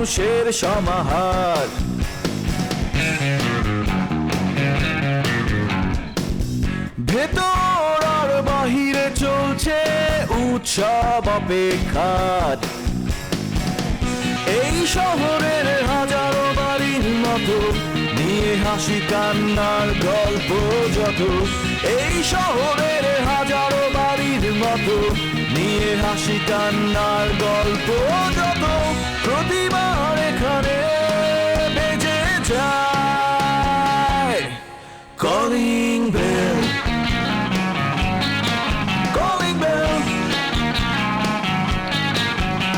মানুষের সমাহার। ভেতর আর বাহিরে চলছে উৎসব অপেক্ষার। এই শহরের হাজারো বাড়ির মতো নিয়ে হাসি কান্নার গল্প যত। এই শহরের হাজারো বাড়ির মতো নিয়ে হাসি কান্নার গল্প যত। প্রতিবার এখানে বেজে যায় calling bell, calling bell,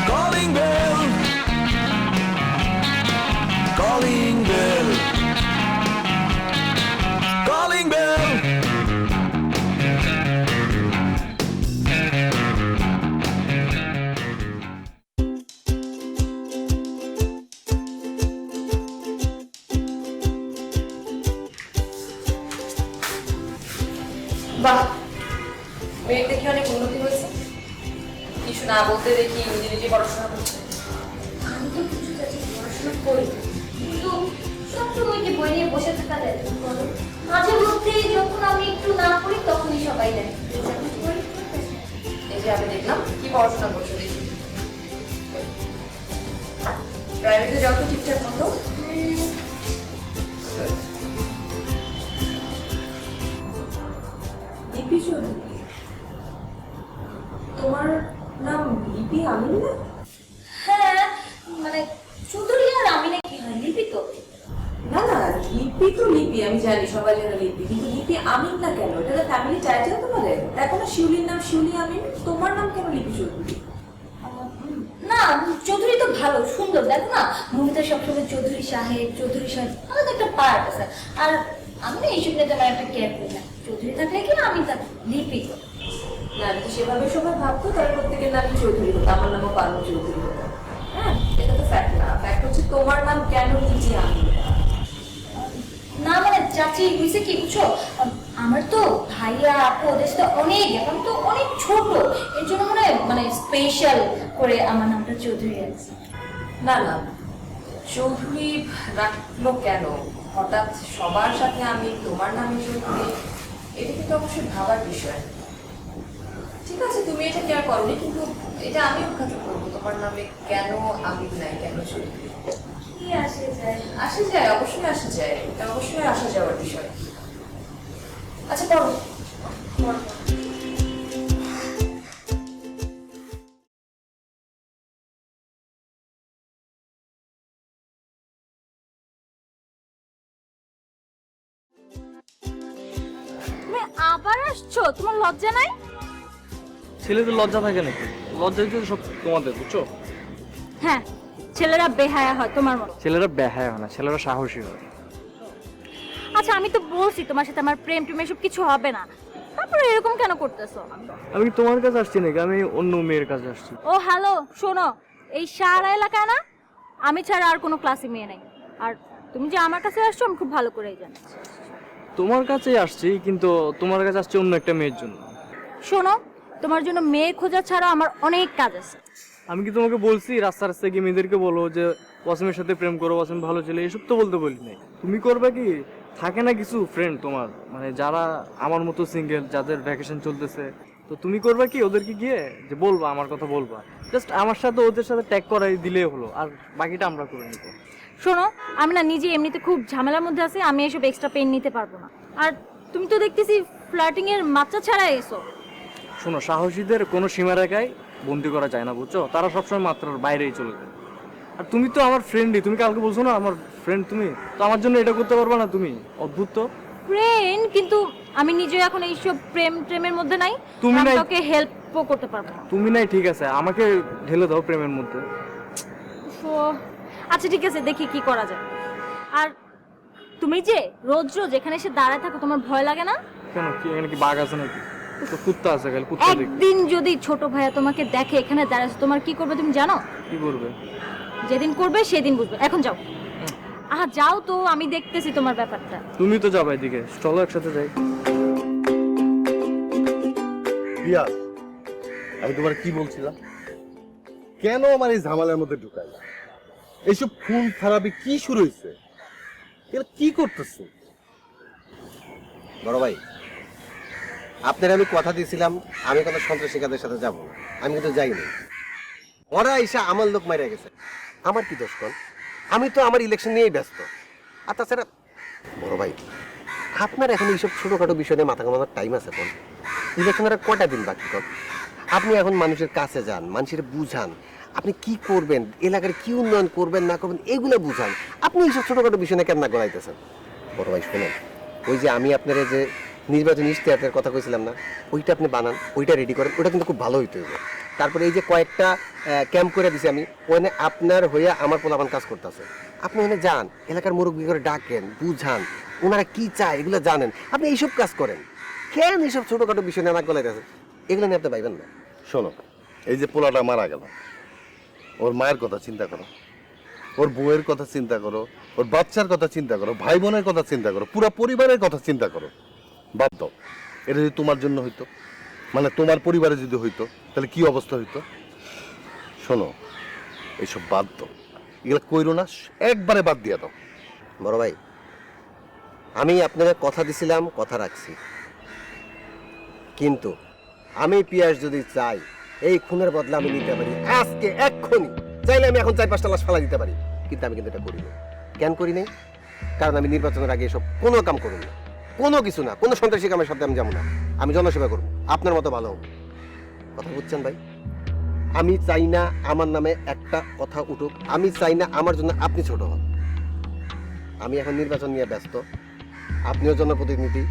calling bell, calling bell, calling bell. বাহ, মেয়ের দেখে অনেক উন্নতি হয়েছে। কিছু না বলতে দেখি নিজে নিজে পড়াশোনা করছে। আমি তো কিছু কাছে পড়াশোনা করি, কিন্তু সবসময় যে বই নিয়ে বসে থাকা যায় তুমি বলো? মাঝে মধ্যে যখন আমি একটু না পড়ি তখনই সবাই দেয় এই যে আমি দেখলাম কি পড়াশোনা করছো দেখি। প্রাইভেটে যাও তো ঠিকঠাক মতো? লিপি চৌধুরী, তোমার নাম লিপি আমিন না? হ্যাঁ, মানে চৌধুরী আর আমি নাকি হয় লিপি তো। না না, লিপি তো লিপি, আমি জানি সবাই জানে লিপি, কিন্তু লিপি আমিন না কেন? এটা তো ফ্যামিলি টাইটেল তোমাদের। দেখো না, শিউলির নাম শিউলি আমিন, তোমার নাম কেন লিপি চৌধুরী? না, চৌধুরী তো ভালো সুন্দর, দেখো না মুভিতে সবসময় চৌধুরী সাহেব চৌধুরী সাহেব আলাদা একটা পার্ট আছে। আর আমি না এইসব নিয়ে তেমন একটা কেয়ার করি না। চৌধুরী থাকলে কি আমি তার লিপি করি। না, যদি সেভাবে সবাই ভাবতো তাহলে প্রত্যেকের নামই চৌধুরী হতো, আমার নামও পারো চৌধুরী হতো। হ্যাঁ, এটা তো ফ্যাক্ট না। ফ্যাক্ট হচ্ছে তোমার নাম কেন লিপি আমিন। না মানে চাচি বুঝছে কি বুঝছো, আমার তো ভাইয়া আপু ওদের সাথে অনেক এখন তো অনেক ছোট, এর জন্য মানে স্পেশাল করে আমার নামটা চৌধুরী আছে। না না, চৌধুরী রাখলো কেন হঠাৎ সবার সাথে? আমি তোমার নামে চৌধুরী, এটা কিন্তু অবশ্যই ভাবার বিষয়। ঠিক আছে, তুমি এটা কেয়ার করোনি, কিন্তু এটা আমি অখ্যাত করবো তোমার নামে কেন আমি নাই, কেন চৌধুরী। কি আসে যায়? আসা যায়, অবশ্যই আসা যায়, এটা অবশ্যই আসা যাওয়ার বিষয়। আচ্ছা পড়ো। তুমি আবার আসছো? তোমার লজ্জা নাই? ছেলেদের লজ্জা থাকে নাকি? লজ্জা দিতে সব তোমাদের, বুঝছো? হ্যাঁ, ছেলেরা বেহায়া হয় তোমার মতো। ছেলেরা বেহায়া হয় না, ছেলেরা সাহসী হয়। আচ্ছা আমি তো বলছি তোমার সাথে আমার প্রেম টেম এসব কিছু হবে না, তারপরে এরকম কেন করতেছো? আমি কি তোমার কাছে আসছি নাকি? আমি অন্য মেয়ের কাছে আসছি। ও হ্যালো, শোনো, এই সারা এলাকায় না আমি ছাড়া আর কোনো ক্লাসে মেয়ে নেই। আর তুমি যে আমার কাছে আসছো আমি খুব ভালো করেই জানি। তোমার কাছেই আসছি, কিন্তু তোমার কাছে আসছি অন্য একটা মেয়ের জন্য। শোনো, তোমার জন্য মেয়ে খোঁজা ছাড়া আমার অনেক কাজ আছে। আমি কি তোমাকে বলছি রাস্তা রাস্তায় গিয়ে মেয়েদেরকে বলো যে ওয়াসিমের সাথে প্রেম করো, ওয়াসিম ভালো ছেলে, এসব তো বলতে বলি নাই। তুমি করবে কি? থাকে না কিছু ফ্রেন্ড তোমার, মানে যারা আমার মতো সিঙ্গেল, যাদের ভ্যাকেশন চলতেছে, তো তুমি করবে কি ওদেরকে গিয়ে যে বলবা, আমার কথা বলবা, জাস্ট আমার সাথে ওদের সাথে ট্যাগ করাই দিলেই হলো, আর বাকিটা আমরা করে নিব। শোনো, আমি না নিজে এমনিতে খুব ঝামেলার মধ্যে আছি, আমি এসব এক্সট্রা পেন নিতে পারবো না। আর তুমি তো দেখতেছি ফ্লার্টিং এর মাত্রা ছাড়া এসো। শোনো, সাহসীদের কোনো সীমারেখায় বন্দি করা যায় না, বুঝছো? তারা সবসময় মাত্রার বাইরেই চলে যায়। আর তুমি তো আমার ফ্রেন্ডই, তুমি কালকে বলছো না আমার ফ্রেন্ড, তুমি তো আমার জন্য এটা করতে পারবে না? তুমি অদ্ভুত তো। ফ্রেন্ড, কিন্তু আমি নিজে এখন এইসব প্রেম ট্রেমের মধ্যে নাই। তুমি নাই? তোকে হেল্পও করতে পারবো না। তুমি নাই, ঠিক আছে, আমাকে ঢেলে দাও প্রেমের মধ্যে। তো আচ্ছা ঠিক আছে, দেখি কি করা যায়। আর তুমি যে রোজ রোজ এখানে এসে দাঁড়ায় থাকো, তোমার ভয় লাগে না? কেন, কি এখানে কি বাঘ আছে নাকি? তো কুত্তা আছে, খালি কুত্তা দেখি। একদিন যদি ছোট ভাইয়া তোমাকে দেখে এখানে দাঁড়াচ্ছে, তোমার কি করবে তুমি জানো? কি করবে? যেদিন করবে সেদিন বুঝবে। এখন যাও। আহা যাও তো, আমি দেখতেছি তোমার ব্যাপারটা। তুমি তো যাবে এদিকে, চলো একসাথে যাই। প্রিয়া, আমি তোমার কি বলছিলাম? কেন আমার এই ঝামেলার মধ্যে ঢুকাইলা? এইসব খুন খারাপি কি শুরু হয়েছে? এরা কি করতেছে? বড় ভাই, আপনার আমি কথা দিয়েছিলাম আমি কোনো সন্ত্রাসীকাদের সাথে যাব না, আমি কিন্তু যাইনি। ওরা এসে আমার লোক মারা গেছে, আমার কি দোষ কোন? আমি তো আমার ইলেকশন নিয়েই ব্যস্ত। আর তাছাড়া বড় ভাই, আপনার এখন এইসব ছোটখাটো বিষয় নিয়ে মাথা ঘামানোর টাইম আছে কোন? ইলেকশনের আর কটা দিন বাকি কোন? আপনি এখন মানুষের কাছে যান, মানুষের বুঝান আপনি কি করবেন, এলাকার কি উন্নয়ন করবেন না করবেন এগুলো বুঝান। আপনি এইসব ছোটখাটো বিষয় নিয়ে কেন না গড়াইতেছেন? বড় ভাই শুনেন, ওই যে আমি আপনার যে নির্বাচনী ইশতেহারের কথা কইছিলাম না, ওইটা আপনি বানান, ওইটা রেডি করেন, ওটা কিন্তু খুব ভালো হইতে হবে। তারপরে এই যে কয়েকটা ক্যাম্প করে দিছি আমি, ওখানে আপনার হইয়া আমার পোলাপান কাজ করতেছে। আপনি ওখানে যান, এলাকার মুরব্বী করে ডাকেন, বুঝান, ওনারা কি চায় এগুলো জানেন। আপনি এইসব কাজ করেন, কেন এইসব ছোটখাটো বিষয় নিয়ে নাক গলাইতেছেন? এগুলো নিয়ে আপনি পাইবেন না। শোনো, এই যে পোলাটা মারা গেল, ওর মায়ের কথা চিন্তা করো, ওর বউয়ের কথা চিন্তা করো, ওর বাচ্চার কথা চিন্তা করো, ভাই বোনের কথা চিন্তা করো, পুরো পরিবারের কথা চিন্তা করো। বাদ দাও, এটা যদি তোমার জন্য হইতো, মানে তোমার পরিবারে যদি হইতো, তাহলে কি অবস্থা হইতো? শোনো, এইসব বাদ দাও, এগুলো কইরো না, একবারে বাদ দিয়ে দাও। বড় ভাই, আমি আপনাকে কথা দিছিলাম, কথা রাখছি। কিন্তু আমি পিয়াস যদি চাই এই খুনের বদলা আমি নিতে পারি আজকে এক্ষুনি, চাইলে আমি এখন 4-5টা লাশ ফেলা দিতে পারি, কিন্তু আমি কিন্তু এটা করি না। কেন করি নাই? কারণ আমি নির্বাচনের আগে এসব কোনো কাম করব না, কোনো কিছু না, কোনো সন্ত্রাসী কামের সাথে আমি যাবো না। আমি জনসেবা করবো, আপনার মতো ভালো হবো। কথা বুঝছেন ভাই? আমি চাই না আমার নামে একটা কথা উঠুক, আমি চাই না আমার জন্য আপনি ছোট হন। আমি এখন নির্বাচন নিয়ে ব্যস্ত, আপনিও জনপ্রতিনিধি,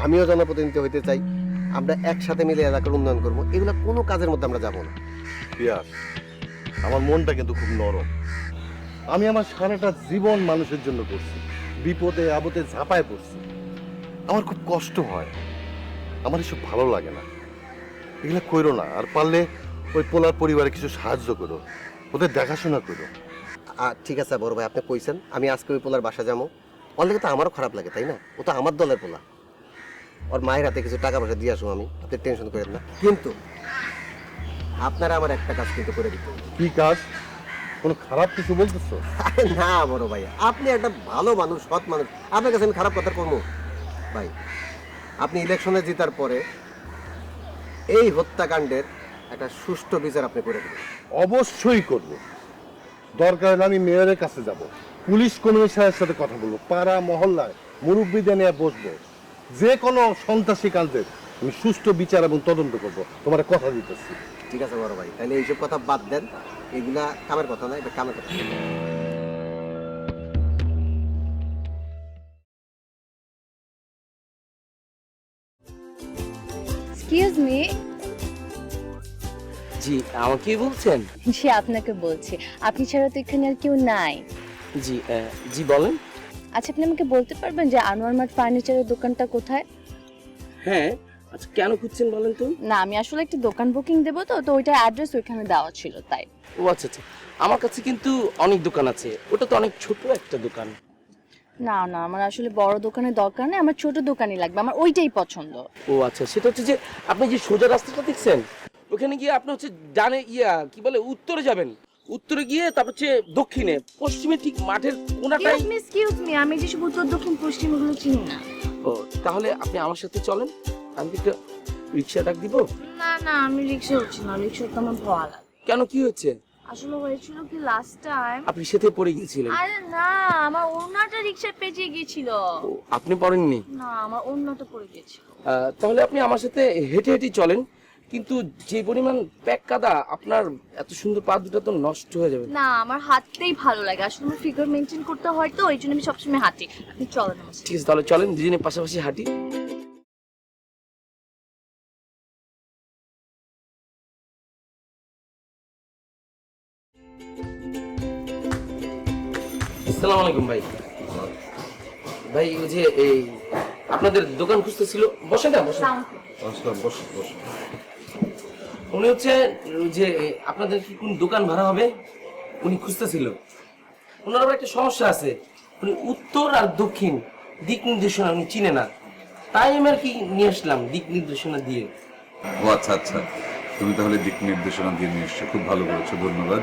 আমিও জনপ্রতিনিধি হইতে চাই। আমরা একসাথে মিলে এলাকার উন্নয়ন করবো, এগুলো কোনো কাজের মধ্যে আমরা যাবো না। পিয়াস, আমার মনটা কিন্তু খুব নরম। আমি আমার সারাটা জীবন মানুষের জন্য করছি, বিপদে আপদে ঝাঁপায় পড়ছি। আমার খুব কষ্ট হয়, আমার এসব ভালো লাগে না। এগুলো কইরো না, আর পারলে ওই পোলার পরিবারে কিছু সাহায্য করো, ওদের দেখাশোনা করো। ঠিক আছে বড় ভাই, আপনি কইছেন, আমি আজকে ওই পোলার বাসা যাবো। অনেকে তো আমারও খারাপ লাগে, তাই না? ও তো আমার দলের পোলা, ওর মায়ের হাতে কিছু টাকা পয়সা দিয়ে আসবো আমি, আপনি টেনশন করেন না। কিন্তু আপনারা আমার একটা কাজ কিন্তু করে দিতে হবে। কি কাজ? কোনো খারাপ কিছু বলতেছো? আরে না বড় ভাই, আপনি একটা ভালো মানুষ, সৎ মানুষ, আপনার কাছে আমি খারাপ কথা করবো? ভাই, আপনি ইলেকশনে জেতার পরে এই হত্যাকাণ্ডের একটা সুষ্ঠু বিচার আপনি করে দেবেন। অবশ্যই করব। দরকার হলে আমি মেয়রের কাছে যাব, পুলিশ কমিশনারের সাথে কথা বলবো, পাড়া মহল্লায় মুরব্বীদের নিয়ে বসবো। যে কোনো সন্ত্রাসী কাণ্ডের আমি সুষ্ঠু বিচার এবং তদন্ত করব, তোমার কথা দিতেছি। ঠিক আছে বড় ভাই, তাহলে এইসব কথা বাদ দেন, এগুলা কামের কথা না, এটা কামের কথা। Excuse me. জি, আমাকেই বলছেন? জি, আপনাকে বলছি। আপনি ছাড়া তো এখানে আর কেউ নাই। জি, জি বলেন। আচ্ছা, আপনি আমাকে বলতে পারবেন যে আনোয়ার মার্ট ফার্নিচারের দোকানটা কোথায়? হ্যাঁ, আচ্ছা কেন খুঁজছেন বলেন তো? না, আমি আসলে একটা দোকান বুকিং দেবো, তো ওইটার অ্যাড্রেস ওইখানে দেওয়া ছিল তাই। ও আচ্ছা আচ্ছা, আমার কাছে কিন্তু অনেক দোকান আছে, ওটা তো অনেক ছোট একটা দোকান। না না, আমার আসলে বড় দোকানের দরকার নেই, আমার ছোট দোকানই লাগবে, আমার ওইটাই পছন্দ। ও আচ্ছা, সেটা হচ্ছে যে আপনি যে সোজা রাস্তাটা দেখছেন, ওখানে গিয়ে আপনি হচ্ছে ডানে কি বলে উত্তরে যাবেন, উত্তরে গিয়ে তারপর হচ্ছে দক্ষিণে, পশ্চিমে ঠিক মাঠের কোনাটাই। এক্সকিউজ মি, আমি যে সব উত্তর দক্ষিণ পশ্চিম ওগুলো চিনি না। ও তাহলে আপনি আমার সাথে চলেন, আমি কি একটা রিক্সা ডাক দিব? না না, আমি রিক্সা উঠছি না, রিক্সা তো আমার ভয় লাগে। কেন, কি হয়েছে? আসলে হয়েছিল কি লাস্ট টাইম আপনি সেতে পড়ে গিয়েছিলেন? আরে না, আমার ওড়নাটা রিক্সায় পেঁচিয়ে গিয়েছিল। ও, আপনি পড়েননি? না, আমার ওড়নাটা পড়ে গিয়েছিল। তাহলে আপনি আমার সাথে হেঁটে হেঁটে চলেন, কিন্তু যে পরিমাণ প্যাক কাদা, আপনার এত সুন্দর পা দুটো তো নষ্ট হয়ে যাবে। না, আমার হাঁটতেই ভালো লাগে, আসলে আমার ফিগার মেনটেন করতে হয় তো, এই জন্য আমি সবসময় হাঁটি। আপনি চলেন আমার সাথে। ঠিক আছে, তাহলে চলেন দুজনে পাশাপাশি হাঁটি। আসসালামু আলাইকুম ভাই। ভাই ওই যে এই আপনাদের দোকান খুঁজতেছিল, বসেন না বসেন। উনি হচ্ছে ওই যে আপনাদের কি কোন দোকান ভাড়া হবে উনি খুঁজতেছিল। ওনার আবার একটা সমস্যা আছে, উনি উত্তর আর দক্ষিণ দিক নির্দেশনা উনি চিনে না, তাই আমি আর কি নিয়ে আসলাম দিক নির্দেশনা দিয়ে। ও আচ্ছা আচ্ছা, তুমি তাহলে দিক নির্দেশনা দিয়ে নিয়ে এসছো, খুব ভালো করেছো, ধন্যবাদ।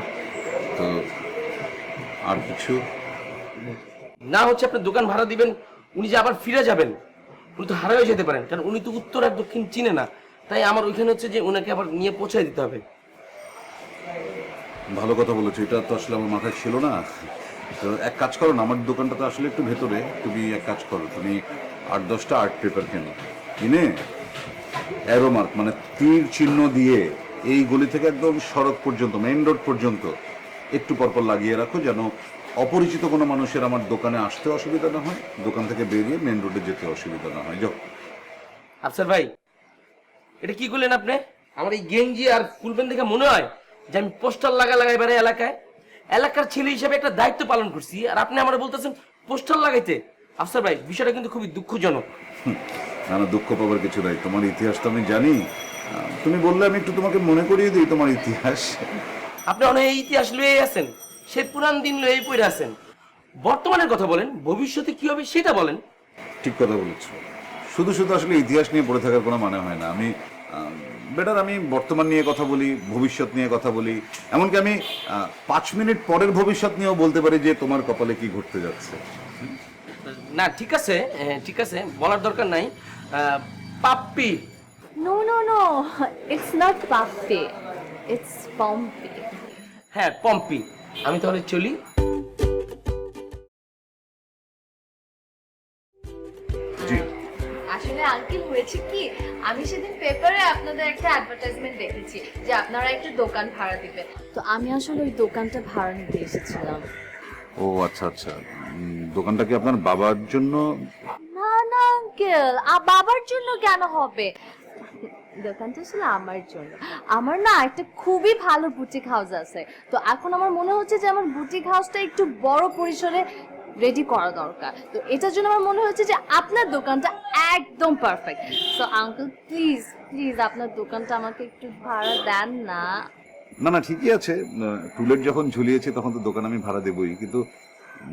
তো আর কিছু? না হচ্ছে আপনি দোকান ভাড়া দিবেন, উনি যে আবার ফিরে যাবেন, উনি তো হারিয়ে যেতে পারেন, কারণ উনি তো উত্তর আর দক্ষিণ চিনে না। তাই আমার ওইখানে হচ্ছে যে ওনাকে আবার নিয়ে পৌঁছায় দিতে হবে। ভালো কথা বলেছো, এটা তো আসলে আমার মাথায় ছিল না। তো এক কাজ করো না, আমার দোকানটা তো আসলে একটু ভেতরে, তুমি এক কাজ করো, তুমি 8-10টা আর্ট পেপার কেনো, কিনে অ্যারো মার্ক মানে তীর চিহ্ন দিয়ে এই গলি থেকে একদম সড়ক পর্যন্ত, মেইন রোড পর্যন্ত একটু পরপর লাগিয়ে রাখো, যেন অপরিচিত কোনো মানুষের আমার দোকানে আসতে অসুবিধা না হয়, দোকান থেকে বেরিয়ে মেইন রোডে যেতে অসুবিধা না হয়। যাও। আফসার ভাই, এটা কি করলেন আপনি? আমার এই গেঞ্জি আর ফুল প্যান্ট দেখে মনে হয় যে আমি পোস্টার লাগাই বেড়াই এলাকায়। এলাকার ছেলে হিসেবে একটা দায়িত্ব পালন করছি, আর আপনি আমার বলতেছেন পোস্টার লাগাইতে। আফসার ভাই, বিষয়টা কিন্তু খুবই দুঃখজনক। না না, দুঃখ পাবার কিছু নাই, তোমার ইতিহাস তো আমি জানি। তুমি বললে আমি একটু তোমাকে মনে করিয়ে দিই তোমার ইতিহাস। আপনি অনেক ইতিহাস লয়ে আছেন, সে পুরান দিন লয়ে পড়ে আছেন। বর্তমানের কথা বলেন, ভবিষ্যতে কি হবে সেটা বলেন। ঠিক কথা বলেছো, শুধু শুধু আসলে ইতিহাস নিয়ে পড়ে থাকার কোনো মানে হয় না। আমি বেটার আমি বর্তমান নিয়ে কথা বলি, ভবিষ্যৎ নিয়ে কথা বলি, এমনকি আমি 5 মিনিট পরের ভবিষ্যৎ নিয়েও বলতে পারি যে তোমার কপালে কি ঘটতে যাচ্ছে। না ঠিক আছে, ঠিক আছে, বলার দরকার নাই। Pappi. No no no, it's not Pappi, it's Pompi. হ্যাঁ, পম্পি। আমি তাহলে চলি। জি। আসলে আঙ্কেল হয়েছে কি, আমি সেদিন পেপারে আপনাদের একটা অ্যাডভার্টাইজমেন্ট দেখেছি যে আপনারা একটা দোকান ভাড়া দিবেন, তো আমি আসলে ওই দোকানটা ভাড়া নিতে এসেছিলাম। ও আচ্ছা আচ্ছা, দোকানটা কি আপনার বাবার জন্য? না না আঙ্কেল, বাবার জন্য কেন হবে, দোকানটা আসলে আমার জন্য। আমার না একটা খুবই ভালো বুটিক হাউস আছে, তো এখন আমার মনে হচ্ছে যে আমার বুটিক হাউসটা একটু বড় পরিসরে রেডি করা দরকার, তো এটার জন্য আমার মনে হচ্ছে যে আপনার দোকানটা একদম perfect. So uncle please please আপনার দোকানটা আমাকে একটু ভাড়া দেন না। না না, ঠিকই আছে, টুলেট যখন ঝুলিয়েছি তখন তো দোকান আমি ভাড়া দেবই, কিন্তু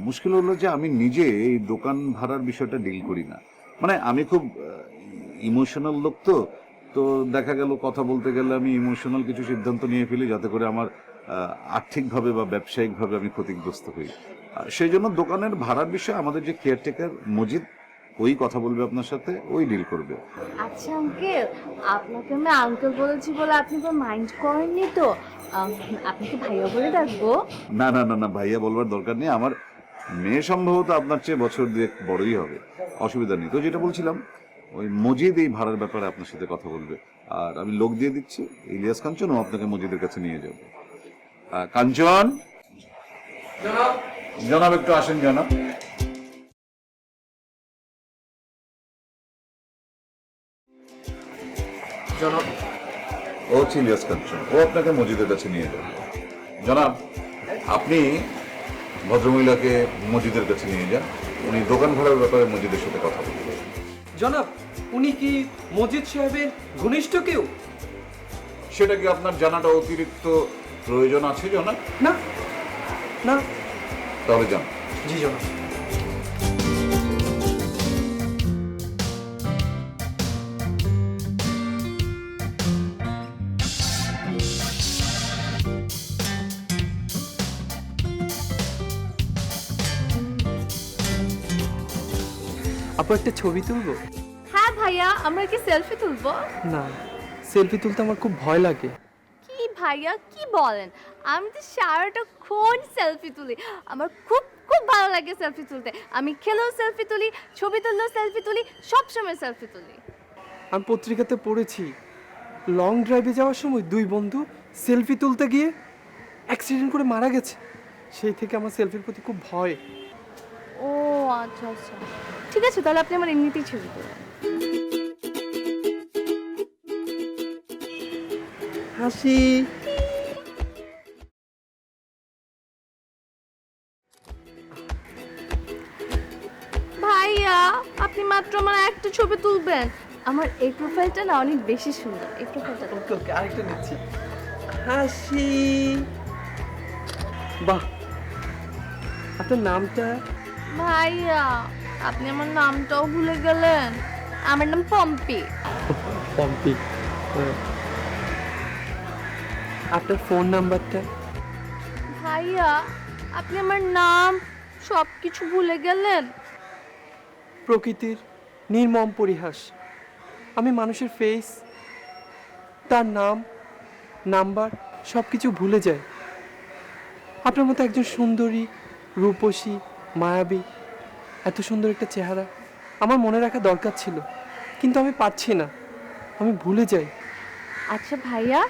মুশকিল হলো যে আমি নিজে এই দোকান ভাড়ার বিষয়টা ডিল করি না। মানে আমি খুব ইমোশনাল লোক, তো তো দেখা গেল কথা বলতে গেলে আমি ইমোশনাল কিছু সিদ্ধান্ত নিয়ে ফেলি যাতে করে আমার আর্থিকভাবে বা ব্যবসায়িকভাবে আমি ক্ষতিগ্রস্ত হই। সেই জন্য দোকানের ভাড়ার বিষয়ে আমাদের যে কেয়ারটেকার মজিদ, ওই কথা বলবে আপনার সাথে, ওই ডিল করবে। আচ্ছা আঙ্কেল, আপনাকে আমি আঙ্কেল বলেছি বলে আপনি তো মাইন্ড করেননি তো? আপনি কি ভাইয়া বলে ডাকবো? না না না না, ভাইয়া বলবার দরকার নেই, আমার মেয়ে সম্ভবত আপনার চেয়ে বছর 2 বড়ই হবে, অসুবিধা নেই। তো যেটা বলছিলাম, ওই মজিদ এই ভাড়ার ব্যাপারে আপনার সাথে কথা বলবে, আর আমি লোক দিয়ে দিচ্ছি, ইলিয়াস কাঞ্চন, ও আপনাকে মজিদের কাছে নিয়ে যাবে। কাঞ্চন, জনাব একটু আসেন জনাব। জনাব। ও ইলিয়াস কাঞ্চন, ও আপনাকে মজিদের কাছে নিয়ে যাবে। জনাব, আপনি ভদ্রমহিলাকে মজিদের কাছে নিয়ে যান, উনি দোকান ভাড়ার ব্যাপারে মজিদের সাথে কথা বলবেন। জনাব, উনি কি মজিদ সাহেবের ঘনিষ্ঠ কেউ? সেটা কি আপনার জানাটা অতিরিক্ত প্রয়োজন আছে জনাব? না না। তাহলে যান। জি জনাব। আপু একটা ছবি তুলবো? হ্যাঁ ভাইয়া, আমরা কি সেলফি তুলবো? না, সেলফি তুলতে আমার খুব ভয় লাগে। কি ভাইয়া কি বলেন, আমি তো সারাটাক্ষণ সেলফি তুলি, আমার খুব খুব ভালো লাগে সেলফি তুলতে। আমি খেলেও সেলফি তুলি, ছবি তুললেও সেলফি তুলি, সবসময় সেলফি তুলি। আমি পত্রিকাতে পড়েছি লং ড্রাইভে যাওয়ার সময় 2 বন্ধু সেলফি তুলতে গিয়ে অ্যাক্সিডেন্ট করে মারা গেছে। সেই থেকে আমার সেলফির প্রতি খুব ভয়। ও আচ্ছা আচ্ছা, ঠিক আছে, তাহলে আপনি আমার এমনিতেই ছবি তুলেন। হাসি। ভাইয়া, আপনি মাত্র আমার একটা ছবি তুলবেন? আমার এই প্রোফাইলটা না অনেক বেশি সুন্দর, এই প্রোফাইলটা। ওকে ওকে, আরেকটা নিচ্ছি। হাসি। বাহ, আপনার নামটা? ভাইয়া, আপনি আমার নামটাও ভুলে গেলেন। আমার নাম পম্পি। পম্পি। আপনার ফোন নাম্বারটা? ভাইয়া, আপনি আমার নাম সব কিছু ভুলে গেলেন? প্রকৃতির নির্মম পরিহাস। আমি মানুষের ফেস, তার নাম, নাম্বার সব কিছু ভুলে যাই। আপনার মতো একজন সুন্দরী, রূপসী, মায়াবী, এত সুন্দর একটা চেহারা আমার মনে রাখা দরকার ছিল, কিন্তু আমি পারছি না, আমি ভুলে যাই। আচ্ছা ভাইয়া,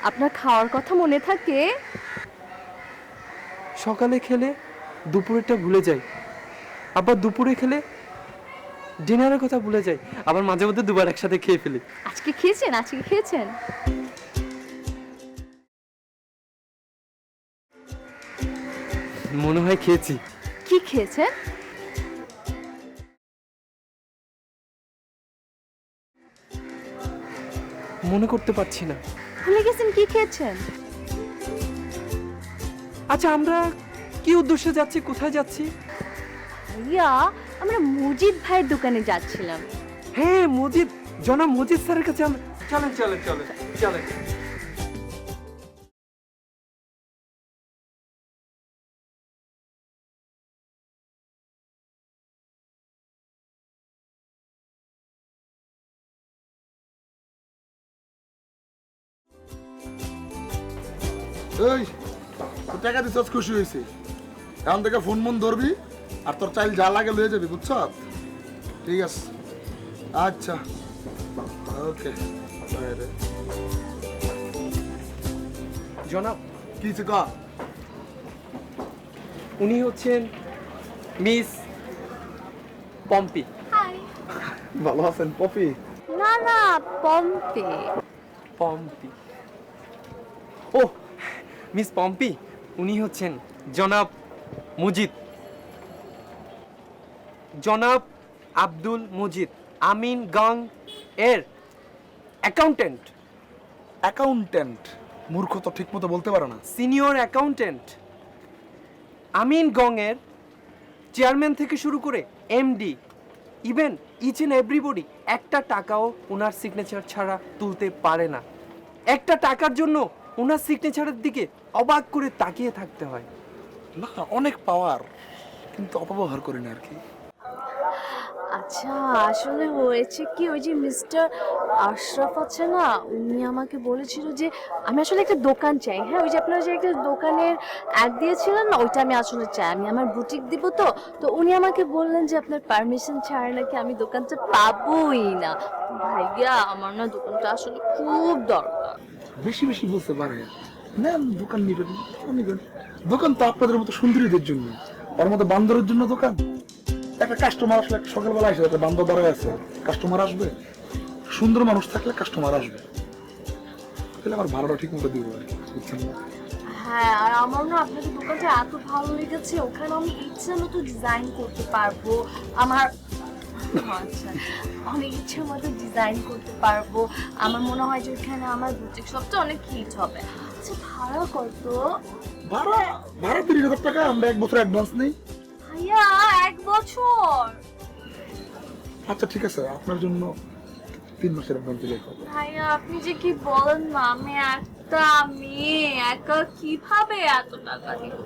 আপনার খাওয়ার কথা মনে থাকে? সকালে খেলে দুপুরেরটা ভুলে যাই, আবার দুপুরে খেলে ডিনারের কথা ভুলে যাই, আবার মাঝে মধ্যে দুবার একসাথে খেয়ে ফেলি। আজকে খেয়েছেন? আজকে খেয়েছেন? মনে হয় খেয়েছি। কি খেয়েছেন? মনে করতে পারছি না। ভুলে গেছেন কি খেয়েছেন? আচ্ছা, আমরা কি উদ্দেশ্যে যাচ্ছি, কোথায় যাচ্ছি? ভাইয়া, আমরা মজিদ ভাইয়ের দোকানে যাচ্ছিলাম। হ্যাঁ, মজিদ, জনাব মজিদ স্যারের কাছে আমরা। চলেন চলেন চলেন চলেন। এই তোর টাকা দিছস, খুশি হয়েছি। এখন থেকে ফোন মন ধরবি আর তোর চাইল যা লাগে লয়ে যাবি, বুঝছ? ঠিক আছে, আচ্ছা, ওকে। জনাব, কি ক? উনি হচ্ছেন মিস পম্পি। ভালো আছেন পপি? না না, পম্পে। পম্পি, ও মিস পম্পি, উনি হচ্ছেন জনাব মজিদ, জনাব আব্দুল মজিদ, আমিন গাং এর অ্যাকাউন্টেন্ট। অ্যাকাউন্টেন্ট? মূর্খ তো ঠিক মতো বলতে পারে না। Senior accountant. আমিন গং এর চেয়ারম্যান থেকে শুরু করে MD, even each and everybody একটা টাকাও ওনার সিগনেচার ছাড়া তুলতে পারে না। একটা টাকার জন্য ওনার সিগনেচারের দিকে অবাক করে তাকিয়ে থাকতে হয়। না, অনেক পাওয়ার, কিন্তু অপব্যবহার করি না আর কি। আচ্ছা, আসলে হয়েছে কি, ওই যে মিস্টার আশরাফ আছে না, উনি আমাকে বলেছিল যে আমি আসলে একটা দোকান চাই। হ্যাঁ, ওই যে আপনারা যে একটা দোকানের অ্যাড দিয়েছিলেন না, ওইটা আমি আসলে চাই। আমি আমার বুটিক দিব। তো উনি আমাকে বললেন যে আপনার পারমিশন ছাড়া নাকি আমি দোকানটা পাবোই না। ভাইয়া, আমার না দোকানটা আসলে খুব দরকার। বেশি বেশি বলতে পারে না, দোকান নিবেন, দোকান তো আপনাদের মতো সুন্দরীদের জন্য, ওর মতো বান্দরের জন্য দোকান। একটা কাস্টমার আসলে সকালবেলা আসে, একটা বান্দর দাঁড়ায় আছে, কাস্টমার আসবে। সুন্দর মানুষ থাকলে কাস্টমার আসবে, তাহলে আমার ভাড়াটা ঠিক মতো দিব আর কি, বুঝছেন না? হ্যাঁ, আর আমার না আপনাদের দোকানটা এত ভালো লেগেছে, ওখানে আমি ইচ্ছা মতো ডিজাইন করতে পারবো। আমার আচ্ছা, অনেক ইচ্ছা মতো ডিজাইন করতে পারবো। আমার মনে হয় যে ওখানে আমার বুটিক শপটা অনেক হিট হবে। আচ্ছা, ভাড়া কত? ভাড়া 30,000 টাকা। আমরা 1 বছর অ্যাডভান্স নেই। ভাইয়া, 1 বছর? আচ্ছা ঠিক আছে, আপনার জন্য 3 মাসের অ্যাডভান্স দিলেই হবে। ভাইয়া, আপনি যে কি বলেন না, আমি একটা মেয়ে একা কিভাবে এত টাকা দিব?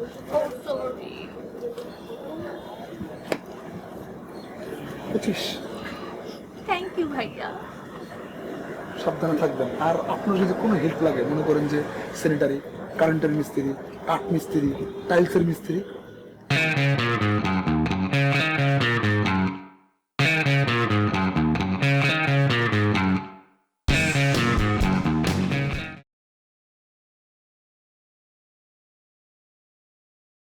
সরি। 25। থ্যাংক ইউ ভাইয়া। সাবধানে থাকবেন। আর আপনার যদি কোনো হেল্প লাগে, মনে করেন যে স্যানিটারি, কারেন্টের মিস্ত্রি, কাঠ মিস্ত্রি, টাইলসের মিস্ত্রি,